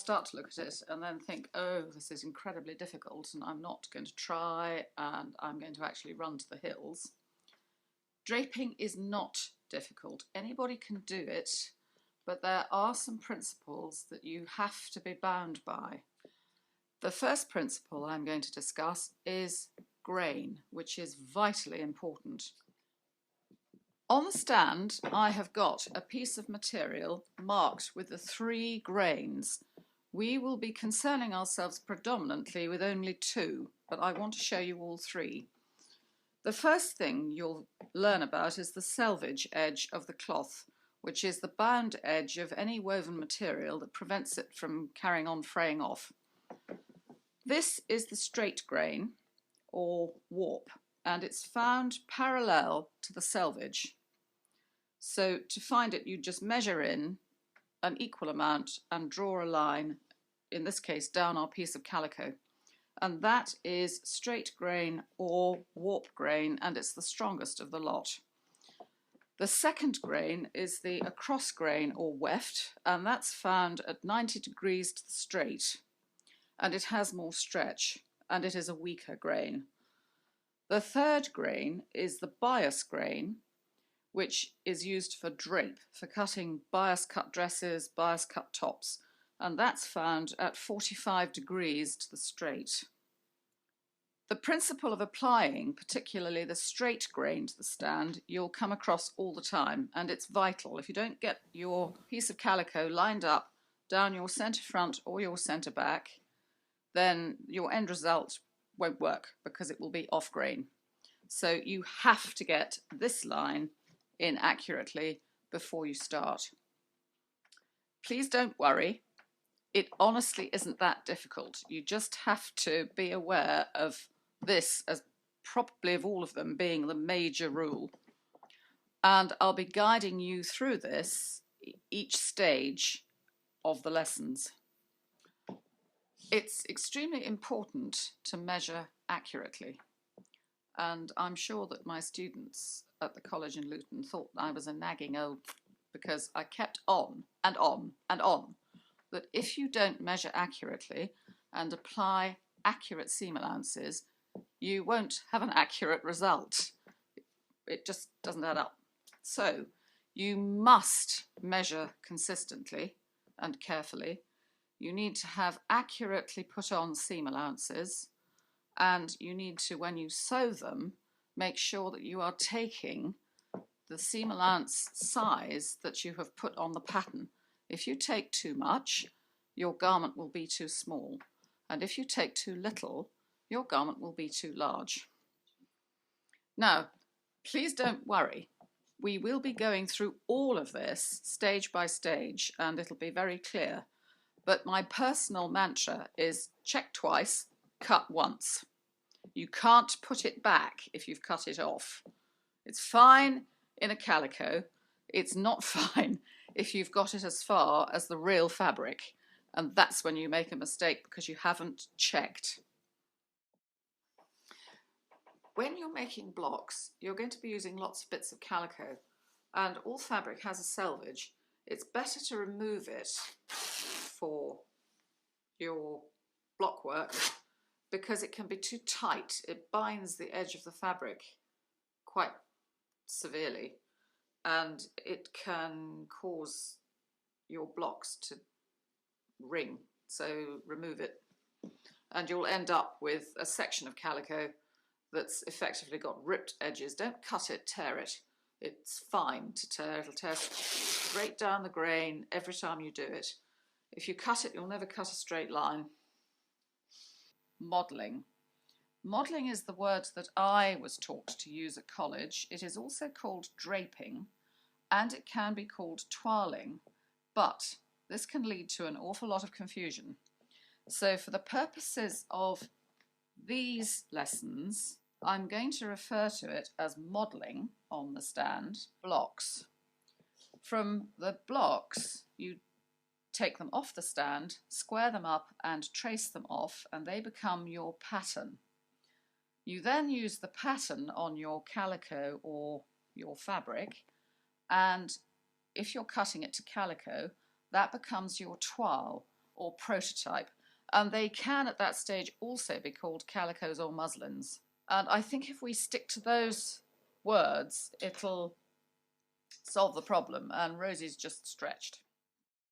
start to look at it and then think, oh, this is incredibly difficult and I'm not going to try and I'm going to actually run to the hills. Draping is not difficult. Anybody can do it, but there are some principles that you have to be bound by. The first principle I'm going to discuss is grain, which is vitally important. On the stand, I have got a piece of material marked with the 3 grains. We will be concerning ourselves predominantly with only 2, but I want to show you all 3. The first thing you'll learn about is the selvage edge of the cloth, which is the bound edge of any woven material that prevents it from carrying on fraying off. This is the straight grain, or warp, and it's found parallel to the selvage. So to find it, you just measure in an equal amount and draw a line, in this case down our piece of calico. And that is straight grain or warp grain, and it's the strongest of the lot. The second grain is the across grain or weft, and that's found at 90 degrees to the straight, and it has more stretch, and it is a weaker grain. The third grain is the bias grain, which is used for drape, for cutting bias cut dresses, bias cut tops, and that's found at 45 degrees to the straight. The principle of applying, particularly the straight grain to the stand, you'll come across all the time, and it's vital. If you don't get your piece of calico lined up down your centre front or your centre back, then your end result won't work because it will be off grain. So you have to get this line in accurately before you start. Please don't worry. It honestly isn't that difficult. You just have to be aware of this as probably of all of them being the major rule. And I'll be guiding you through this each stage of the lessons. It's extremely important to measure accurately. And I'm sure that my students at the college in Luton thought I was a nagging old, because I kept on and on and on, that if you don't measure accurately and apply accurate seam allowances, you won't have an accurate result. It just doesn't add up. So you must measure consistently and carefully. You need to have accurately put on seam allowances, and you need to, when you sew them, make sure that you are taking the seam allowance size that you have put on the pattern. If you take too much, your garment will be too small, and if you take too little, your garment will be too large. Now, please don't worry. We will be going through all of this stage by stage, and it'll be very clear. But my personal mantra is check twice, cut once. You can't put it back if you've cut it off. It's fine in a calico. It's not fine if you've got it as far as the real fabric. And that's when you make a mistake, because you haven't checked. When you're making blocks, you're going to be using lots of bits of calico, and all fabric has a selvage. It's better to remove it for your block work because it can be too tight. It binds the edge of the fabric quite severely, and it can cause your blocks to ring. So remove it, and you'll end up with a section of calico that's effectively got ripped edges. Don't cut it, tear it. It's fine to tear. It'll tear straight down the grain every time you do it. If you cut it, you'll never cut a straight line. Modelling. Modelling is the word that I was taught to use at college. It is also called draping, and it can be called toiling, but this can lead to an awful lot of confusion. So for the purposes of these lessons, I'm going to refer to it as modelling on the stand, blocks. From the blocks, you take them off the stand, square them up and trace them off, and they become your pattern. You then use the pattern on your calico or your fabric, and if you're cutting it to calico, that becomes your toile, or prototype. And they can at that stage also be called calicos or muslins. And I think if we stick to those words, it'll solve the problem. And Rosie's just stretched.